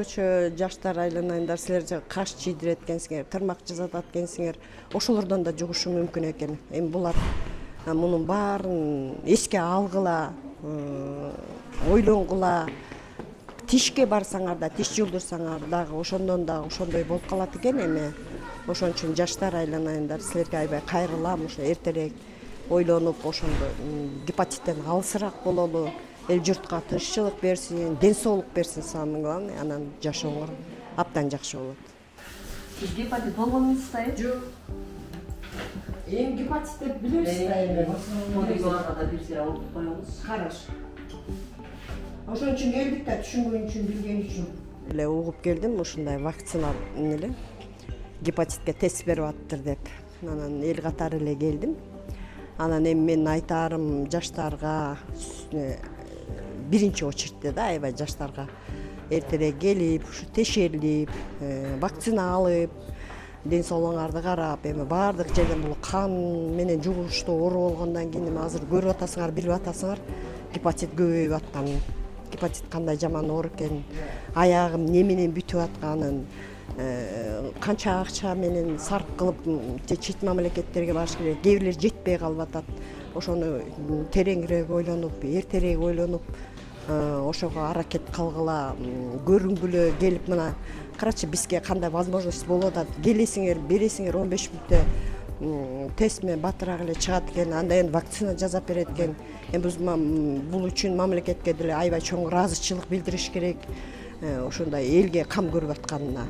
көбүнчө жаштар айланайындар, силер каш чийдирет экенсиңер, тырмак жасатат экенсиңер, ошолордон да жугушу мүмкүн экен. Эми булар мунун баарын эске алгыла, ойлонгула. Тишке барсаңар да, тиш жулдурсаңар дагы ошондон дагы ошондой болуп калат экен. Эми ошон үчүн жаштар айланайындар, силерге аябай кайрылам, ошо эртерээк ойлонуп, ошондо гепатиттен алысыраак бололу, эл журтка тынччылык берсин, ден соолук берсин, самый главный, анан жашооңор абдан жакшы болот. Сиз гепатит болгонуңузду да? Жок. Эми гепатит деп билебиз да эми. Модуларга да бир сыйра окуп коюңуз. Караш. Ошон үчүн келдик да, түшүнгөн үчүн, билген үчүн. Эле угуп келдим, ушундай вакцина эле гепатитке тест берип аттыр деп. Анан эл катары эле келдим. Анан эми мен айтарым жаштарга, биринчи очередте да, аябай жаштарга эртерээк келип, ушу тешерилип, вакцина алып, ден соолугуңарды карап, эми баардык жерден бул кан менен жугуштуу оору болгондон кийин эми азыр көрүп атасыңар, билип атасыңар, гепатит көбөйүп атканын. Гепатит кандай жаман оору экенин, аягым не менен бүтүп атканын, канча акча менен сарп кылып чет мамлекеттерге барыш керек, кээ бирлер жетпей калып атат. Ошону тереңирээк ойлонуп, эртерээк ойлонуп, ошого аракет кылгыла, көрүнгүлө келип, мына карачы бизге кандай возможность болуп атат. Келесиңер, бересиңер 15 мүнөттө тест менен батыраак эле чыгат экен, анда эми вакцина жасап берет экен. Эми бул үчүн мамлекетке деле аябай чоң ыраазычылык билдириш керек. Ошондой элге кам көрүп атканына.